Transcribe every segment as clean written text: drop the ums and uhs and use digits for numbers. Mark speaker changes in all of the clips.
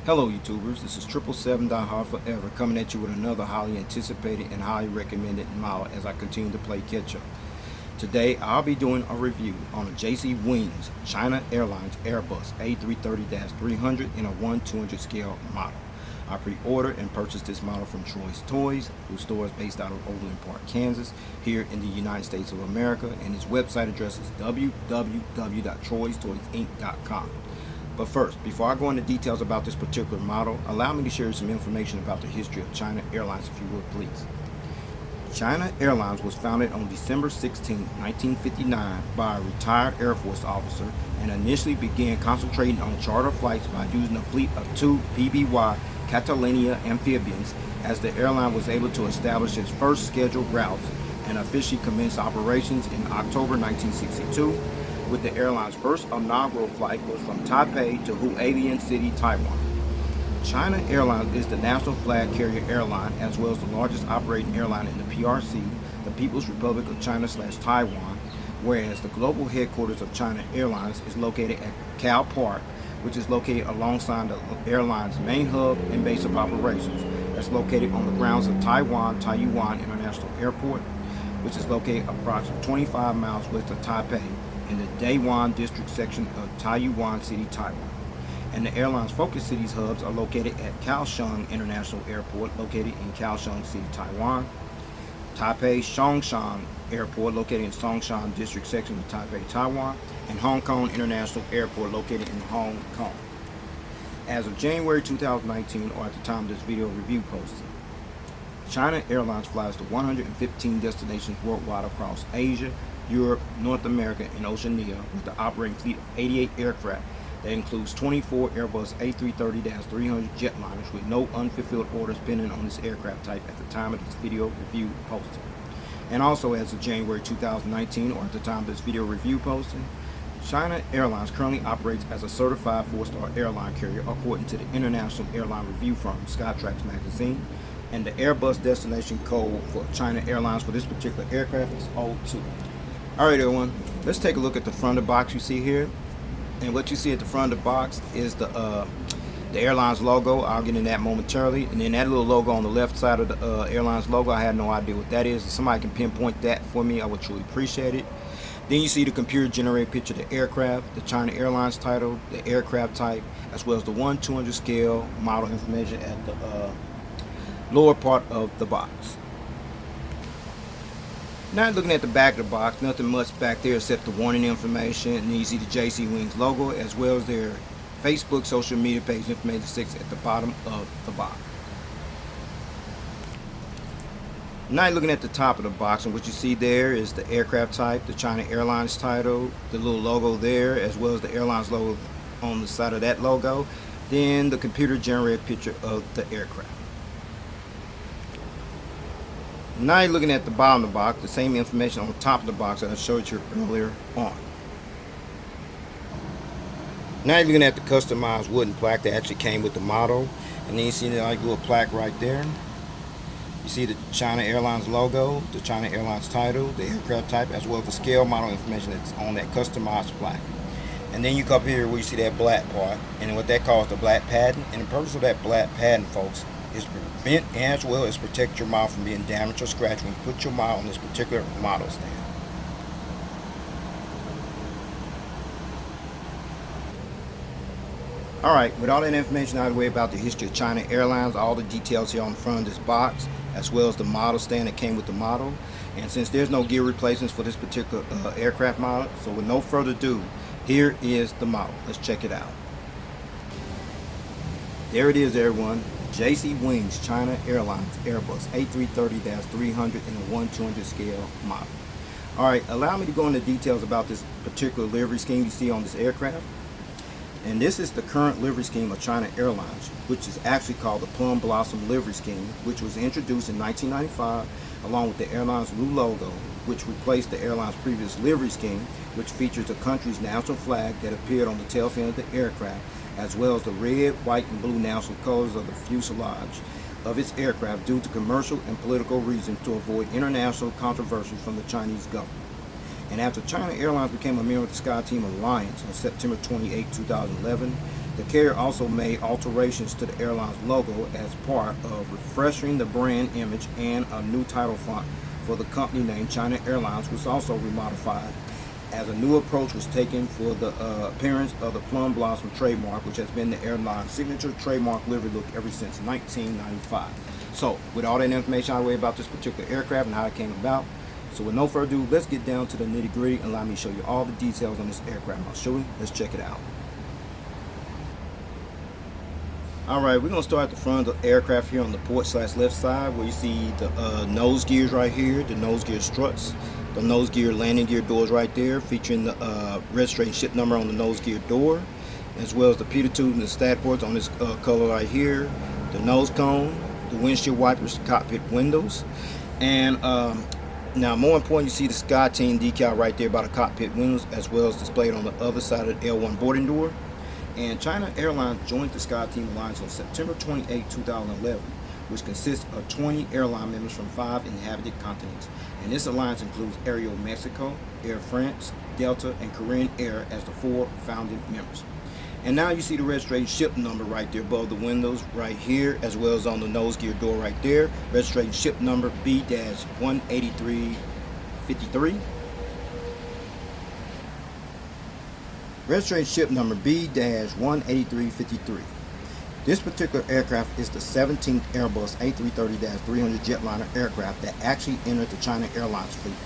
Speaker 1: Hello YouTubers, this is 777 Forever coming at you with another highly anticipated and highly recommended model as I continue to play catch up. Today I'll be doing a review on a JC Wings China Airlines Airbus A330-300 in a 1/200 scale model. I pre-ordered and purchased this model from Troy's Toys, whose store is based out of Overland Park, Kansas, here in the United States of America, and his website address is www.troystoysinc.com. But first, before I go into details about this particular model, allow me to share some information about the history of China Airlines, if you would please. China Airlines was founded on December 16, 1959 by a retired Air Force officer and initially began concentrating on charter flights by using a fleet of 2 PBY Catalina amphibians, as the airline was able to establish its first scheduled routes and officially commenced operations in October 1962. With the airline's first inaugural flight was from Taipei to Hualien City, Taiwan. China Airlines is the national flag carrier airline as well as the largest operating airline in the PRC, the People's Republic of China/Taiwan, whereas the global headquarters of China Airlines is located at Cal Park, which is located alongside the airline's main hub and base of operations. That's located on the grounds of Taiyuan International Airport, which is located approximately 25 miles west of Taipei in the Dayuan district section of Taiyuan City, Taiwan. And the airline's focus cities hubs are located at Kaohsiung International Airport, located in Kaohsiung City, Taiwan, Taipei Songshan Airport, located in Songshan district section of Taipei, Taiwan, and Hong Kong International Airport, located in Hong Kong. As of January 2019, or at the time of this video review posting, China Airlines flies to 115 destinations worldwide across Asia, Europe, North America, and Oceania, with the operating fleet of 88 aircraft that includes 24 Airbus A330-300 jetliners with no unfulfilled orders pending on this aircraft type at the time of this video review posting. And also, as of January 2019, or at the time of this video review posting, China Airlines currently operates as a certified 4-star airline carrier according to the international airline review firm Skyteam magazine, and the Airbus destination code for China Airlines for this particular aircraft is O2. Alright everyone, let's take a look at the front of the box you see here. And what you see at the front of the box is the airline's logo. I'll get into that momentarily. And then that little logo on the left side of the airline's logo, I have no idea what that is. If somebody can pinpoint that for me, I would truly appreciate it. Then you see the computer generated picture of the aircraft, the China Airlines title, the aircraft type, as well as the 1/200 scale model information at the lower part of the box. Now looking at the back of the box, nothing much back there except the warning information, and then you see the JC Wings logo as well as their Facebook social media page information 6 at the bottom of the box. Now looking at the top of the box, and what you see there is the aircraft type, the China Airlines title, the little logo there, as well as the airline's logo on the side of that logo, then the computer generated picture of the aircraft. Now you're looking at the bottom of the box, the same information on the top of the box that I showed you earlier on. Now you're looking at the customized wooden plaque that actually came with the model, and then you see the little plaque right there. You see the China Airlines logo, the China Airlines title, the aircraft type, as well as the scale model information that's on that customized plaque. And then you come up here where you see that black part, and what that calls the black patent. And the purpose of that black patent, folks, is to prevent as well as protect your model from being damaged or scratched when you put your model on this particular model stand. Alright, with all that information out of the way about the history of China Airlines, all the details here on the front of this box, as well as the model stand that came with the model, and since there's no gear replacements for this particular aircraft model, so with no further ado, here is the model. Let's check it out. There it is everyone. JC Wings China Airlines Airbus A330-300 in a 1/200 scale model. Alright, allow me to go into details about this particular livery scheme you see on this aircraft. And this is the current livery scheme of China Airlines, which is actually called the Plum Blossom livery scheme, which was introduced in 1995 along with the airline's new logo, which replaced the airline's previous livery scheme, which features the country's national flag that appeared on the tailfin of the aircraft, as well as the red, white, and blue national colors of the fuselage of its aircraft due to commercial and political reasons to avoid international controversy from the Chinese government. And after China Airlines became a member of the Skyteam Alliance on September 28, 2011, The carrier also made alterations to the airline's logo as part of refreshing the brand image and a new title font for the company name China Airlines was also remodified, as a new approach was taken for the appearance of the Plum Blossom trademark, which has been the airline's signature trademark livery look ever since 1995. So, with all that information out of the way about this particular aircraft and how it came about, so with no further ado, let's get down to the nitty gritty and allow me to show you all the details on this aircraft. I'll show you. Let's check it out. Alright, we're going to start at the front of the aircraft here on the port/left side, where you see the nose gears right here, the nose gear struts, the nose gear landing gear doors right there, featuring the registration ship number on the nose gear door, as well as the pitot tube and the stat ports on this color right here, the nose cone, the windshield wipers, cockpit windows, and now more important, you see the Skyteam decal right there by the cockpit windows, as well as displayed on the other side of the L1 boarding door. And China Airlines joined the Skyteam Alliance on September 28, 2011, which consists of 20 airline members from 5 inhabited continents. And this alliance includes Aero Mexico, Air France, Delta, and Korean Air as the 4 founding members. And now you see the registration ship number right there above the windows right here, as well as on the nose gear door right there. Registration ship number B-18353. Registration ship number B-18353. This particular aircraft is the 17th Airbus A330-300 jetliner aircraft that actually entered the China Airlines fleet.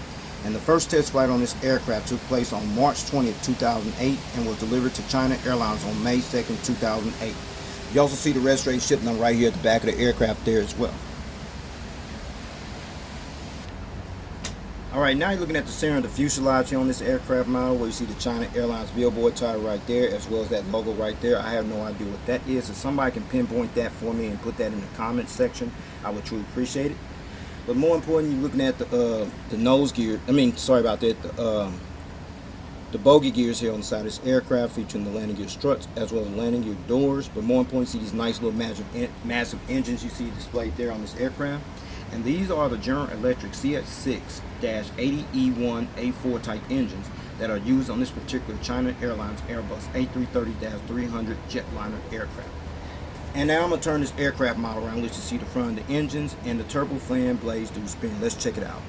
Speaker 1: And the first test flight on this aircraft took place on March 20th, 2008 and was delivered to China Airlines on May 2nd, 2008. You also see the registration ship number right here at the back of the aircraft there as well. Alright, now you're looking at the center of the fuselage here on this aircraft model, where you see the China Airlines billboard title right there, as well as that logo right there. I have no idea what that is. If somebody can pinpoint that for me and put that in the comments section, I would truly appreciate it. But more important, you're looking at the nose gear. Sorry about that. The bogey gears here on the side of this aircraft, featuring the landing gear struts as well as landing gear doors. But more important, you see these nice little massive engines you see displayed there on this aircraft. And these are the General Electric CS6-80E1A4 type engines that are used on this particular China Airlines Airbus A330-300 jetliner aircraft. And now I'm going to turn this aircraft model around, let you see the front of the engines and the turbofan blades do spin. Let's check it out.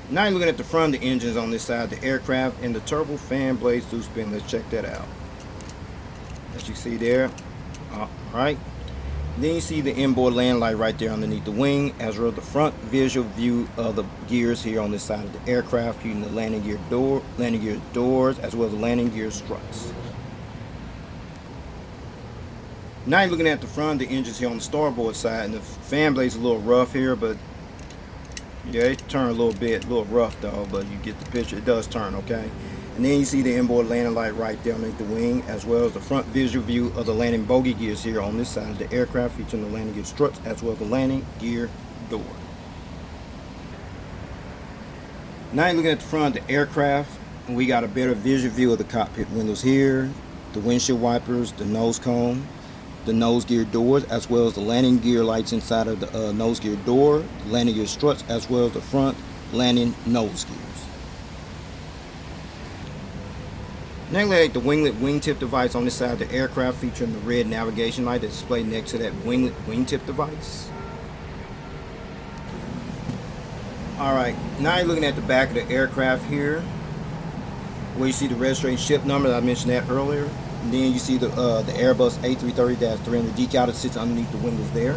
Speaker 1: Now you're looking at the front of the engines on this side of the aircraft, and the turbofan blades do spin. Let's check that out. As you see there. Alright. Then you see the inboard landing light right there underneath the wing, as well as the front visual view of the gears here on this side of the aircraft, using the landing gear doors, as well as the landing gear struts. Now you're looking at the front of the engines here on the starboard side, and the fan blade's a little rough here, but yeah, it turn a little rough though, but you get the picture. It does turn, okay? And then you see the inboard landing light right there underneath the wing, as well as the front visual view of the landing bogey gears here on this side of the aircraft, featuring the landing gear struts as well as the landing gear door. Now you're looking at the front of the aircraft, and we got a better visual view of the cockpit windows here, the windshield wipers, the nose cone, the nose gear doors, as well as the landing gear lights inside of the nose gear door, the landing gear struts, as well as the front landing nose gears. Next, the winglet wingtip device on this side of the aircraft, featuring the red navigation light that's displayed next to that winglet wingtip device. Alright, now you're looking at the back of the aircraft here, where you see the registration ship number that I mentioned that earlier. And then you see the Airbus A330-300 decal that sits underneath the windows there.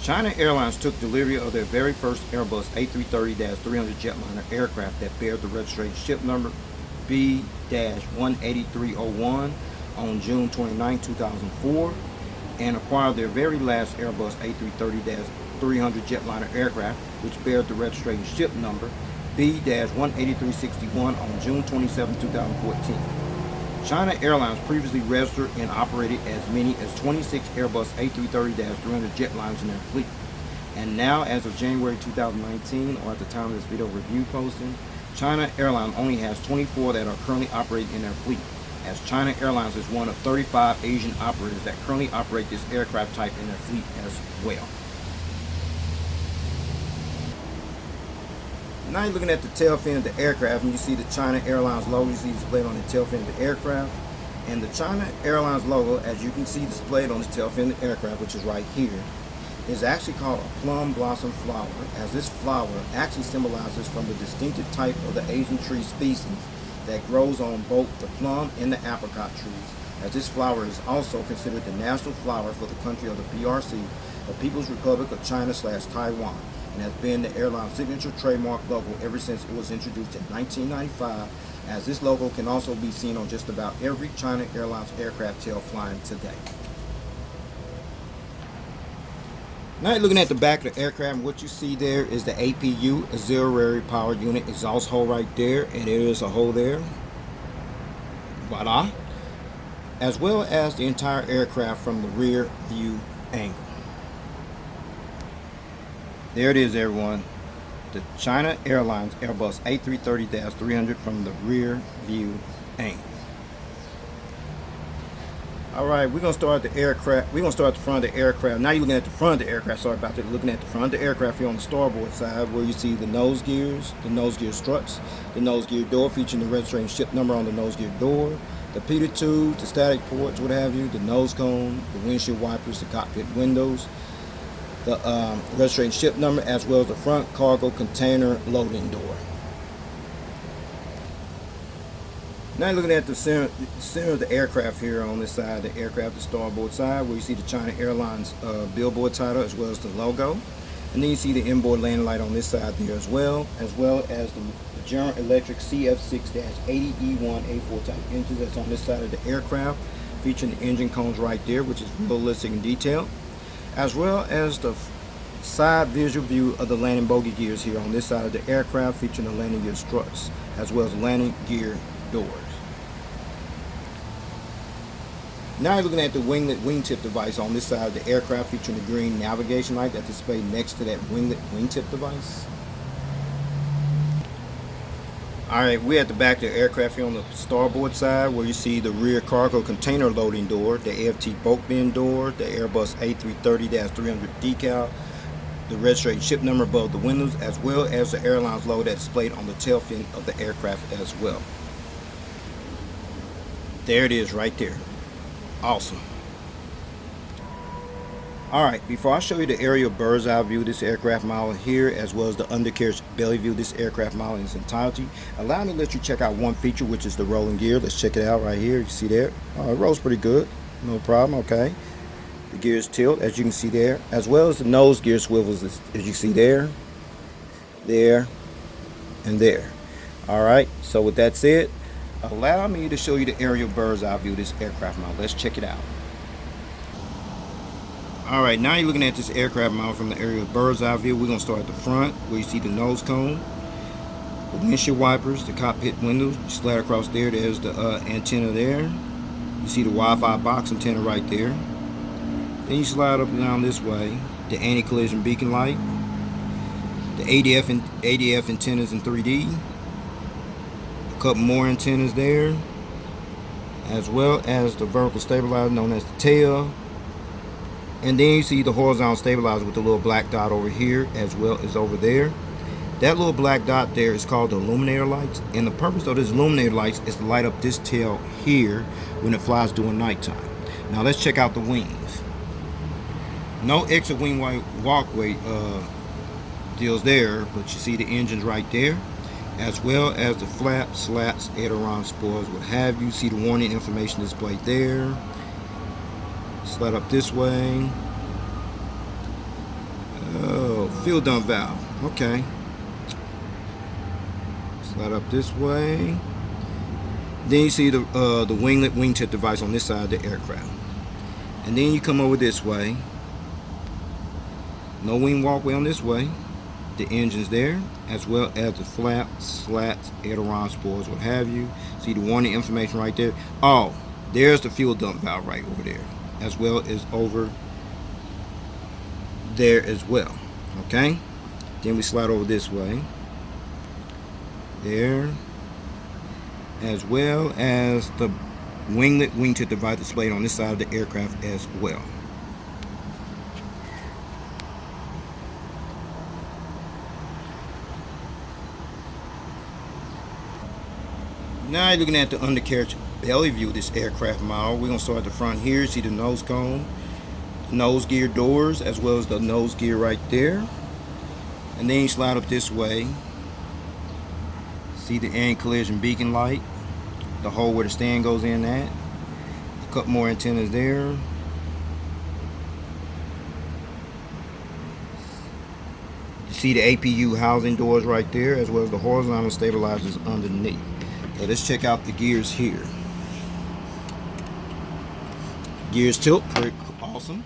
Speaker 1: China Airlines took delivery of their very first Airbus A330-300 jetliner aircraft that bears the registration ship number B-18301 on June 29, 2004, and acquired their very last Airbus A330-300 jetliner aircraft, which bears the registration ship number B-18361 on June 27, 2014. China Airlines previously registered and operated as many as 26 Airbus A330-300 jetliners in their fleet. And now, as of January 2019, or at the time of this video review posting, China Airlines only has 24 that are currently operating in their fleet, as China Airlines is one of 35 Asian operators that currently operate this aircraft type in their fleet as well. Now you're looking at the tail fin of the aircraft, and you see the China Airlines logo. You see displayed on the tail fin of the aircraft. And the China Airlines logo, as you can see displayed on the tail fin of the aircraft, which is right here, is actually called a plum blossom flower, as this flower actually symbolizes from the distinctive type of the Asian tree species that grows on both the plum and the apricot trees, as this flower is also considered the national flower for the country of the PRC, the People's Republic of China / Taiwan, and has been the airline's signature trademark logo ever since it was introduced in 1995, as this logo can also be seen on just about every China Airlines aircraft tail flying today. Now you're looking at the back of the aircraft, and what you see there is the APU, auxiliary power unit exhaust hole right there, and there is a hole there. Voila. As well as the entire aircraft from the rear view angle. There it is, everyone. The China Airlines Airbus A330-300 from the rear view angle. Alright, we're going to start the aircraft. We're going to start at the front of the aircraft. Now you're looking at the front of the aircraft. Sorry about that. Looking at the front of the aircraft here on the starboard side, where you see the nose gears, the nose gear struts, the nose gear door featuring the registration ship number on the nose gear door, the Peter tubes, the static ports, what have you, the nose cone, the windshield wipers, the cockpit windows, the registration ship number, as well as the front cargo container loading door. Now you're looking at the center of the aircraft here on this side of the aircraft, the starboard side, where you see the China Airlines billboard title as well as the logo. And then you see the inboard landing light on this side there as well as the General Electric CF6-80E1 A4 type engines that's on this side of the aircraft, featuring the engine cones right there, which is realistic in detail, as well as the side visual view of the landing bogey gears here on this side of the aircraft, featuring the landing gear struts as well as landing gear doors. Now you're looking at the winglet wingtip device on this side of the aircraft, featuring the green navigation light that's displayed next to that winglet wingtip device. Alright, we're at the back of the aircraft here on the starboard side, where you see the rear cargo container loading door, the AFT bulk bin door, the Airbus A330-300 decal, the registration ship number above the windows, as well as the airline's logo that's displayed on the tail fin of the aircraft as well. There it is right there. Awesome. Alright, before I show you the aerial bird's eye view of this aircraft model here, as well as the undercarriage belly view of this aircraft model in its entirety, allow me to let you check out one feature, which is the rolling gear. Let's check it out right here. You see there? Oh, it rolls pretty good. No problem. Okay. The gears tilt, as you can see there, as well as the nose gear swivels, as you see there, there, and there. Alright, so with that said, allow me to show you the aerial bird's eye view of this aircraft model. Let's check it out. Alright, now you're looking at this aircraft model from the aerial bird's eye view. We're going to start at the front, where you see the nose cone, the windshield wipers, the cockpit windows. You slide across there, there's the antenna there. You see the Wi-Fi box antenna right there. Then you slide up and down this way, the anti-collision beacon light, the ADF antennas in 3D, a couple more antennas there, as well as the vertical stabilizer known as the tail. And then you see the horizontal stabilizer with the little black dot over here as well as over there. That little black dot there is called the illuminator lights, and the purpose of this illuminator lights is to light up this tail here when it flies during nighttime. Now let's check out the wings. No exit wing walkway deals there, but you see the engines right there, as well as the flaps, slats, aileron spoilers, what have you. See the warning information displayed there. Slide up this way. Oh, fuel dump valve. Okay. Slide up this way. Then you see the winglet wingtip device on this side of the aircraft. And then you come over this way. No wing walkway on this way. The engines there, as well as the flaps, slats, aileron spoilers, what have you. See the warning information right there. Oh, there's the fuel dump valve right over there, as well as over there as well. Okay, then we slide over this way, there, as well as the winglet wingtip device displayed on this side of the aircraft as well. Now you're looking at the undercarriage belly view of this aircraft model. We're going to start at the front here. See the nose cone, the nose gear doors, as well as the nose gear right there. And then you slide up this way. See the anti-collision beacon light, the hole where the stand goes in at. A couple more antennas there. You see the APU housing doors right there, as well as the horizontal stabilizers underneath. So let's check out the gears here. Gears tilt, pretty awesome.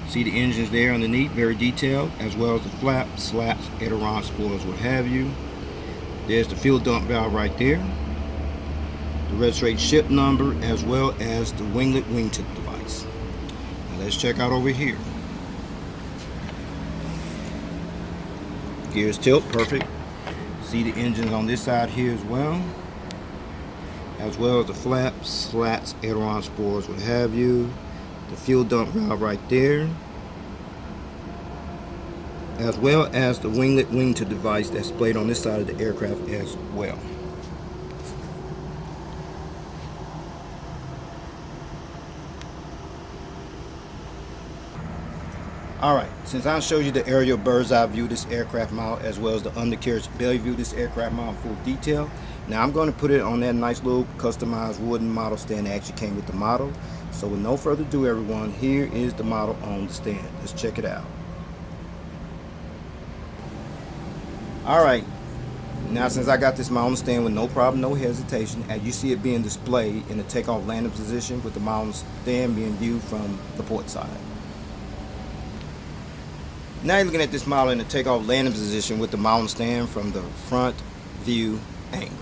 Speaker 1: See the engines there underneath, very detailed, as well as the flaps, slaps, aileron spoilers, what have you. There's the fuel dump valve right there. The registration ship number, as well as the winglet wingtip device. Now let's check out over here. Gears tilt, perfect. See the engines on this side here as well as the flaps, slats, aileron spoilers, what have you. The fuel dump valve right there, as well as the winglet wingtip device that's displayed on this side of the aircraft as well. Alright, since I showed you the aerial bird's eye view of this aircraft model, as well as the undercarriage belly view of this aircraft model in full detail, now I'm going to put it on that nice little customized wooden model stand that actually came with the model. So with no further ado, everyone, here is the model on the stand. Let's check it out. Alright, now since I got this model on the stand with no problem, no hesitation, as you see it being displayed in the takeoff landing position with the model on the stand being viewed from the port side. Now you're looking at this model in the takeoff landing position with the model on the stand from the front view angle.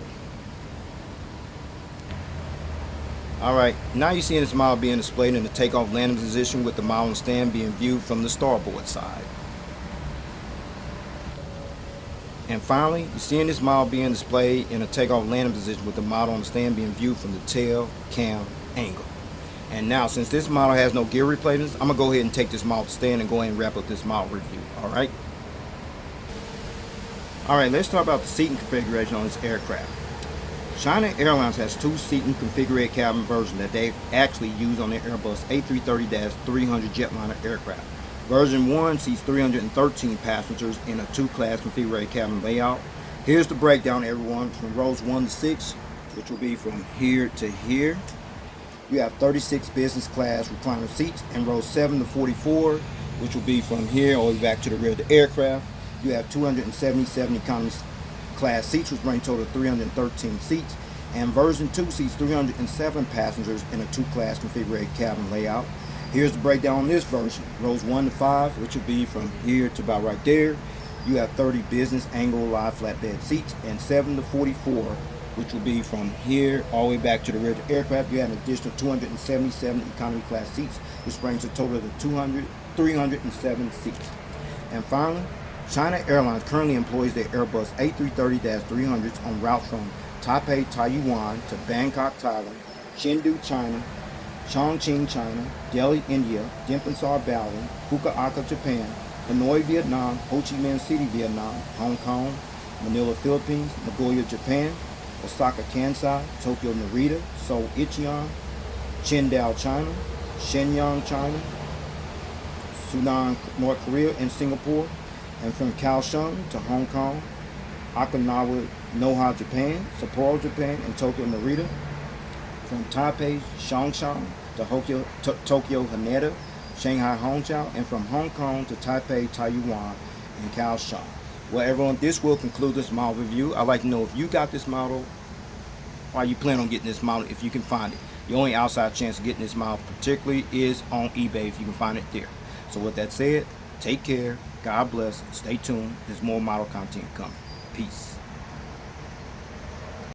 Speaker 1: Alright, now you're seeing this model being displayed in the takeoff landing position with the model on the stand being viewed from the starboard side. And finally, you're seeing this model being displayed in a takeoff landing position with the model on the stand being viewed from the tail cam angle. And now, since this model has no gear replacements, I'm going to go ahead and take this model to stand and go ahead and wrap up this model review. Alright, let's talk about the seating configuration on this aircraft. China Airlines has two seating configured cabin versions that they actually use on their Airbus A330-300 jetliner aircraft. Version 1 seats 313 passengers in a two-class configured cabin layout. Here's the breakdown, everyone, from rows 1 to 6, which will be from here to here. You have 36 business class recliner seats, and rows 7 to 44, which will be from here all the way back to the rear of the aircraft. You have 277 economy class seats, which bring a total of 313 seats, and version 2 seats 307 passengers in a two-class configured cabin layout. Here's the breakdown on this version. Rows 1 to 5, which will be from here to about right there. You have 30 business angle live flatbed seats, and 7 to 44, which will be from here all the way back to the rear of the aircraft. You have an additional 277 economy class seats, which brings a total of 307 seats. And finally, China Airlines currently employs their Airbus A330-300s on routes from Taipei, Taiwan to Bangkok, Thailand, Chengdu, China, Chongqing, China, Delhi, India, Denpasar, Bali, Fukuoka, Japan, Hanoi, Vietnam, Ho Chi Minh City, Vietnam, Hong Kong, Manila, Philippines, Nagoya, Japan, Osaka, Kansai, Tokyo, Narita, Seoul, Incheon, Qingdao, China, Shenyang, China, Sunan, North Korea, and Singapore, and from Kaohsiung to Hong Kong, Okinawa, Noha, Japan, Sapporo, Japan, and Tokyo, Narita, from Taipei, Songshan to Tokyo, Haneda, Shanghai, Hongqiao, and from Hong Kong to Taipei, Taiwan, and Kaohsiung. Well, everyone, this will conclude this model review. I'd like to know if you got this model, or you plan on getting this model if you can find it. The only outside chance of getting this model particularly is on eBay if you can find it there. So with that said, take care, God bless, stay tuned, there's more model content coming. Peace.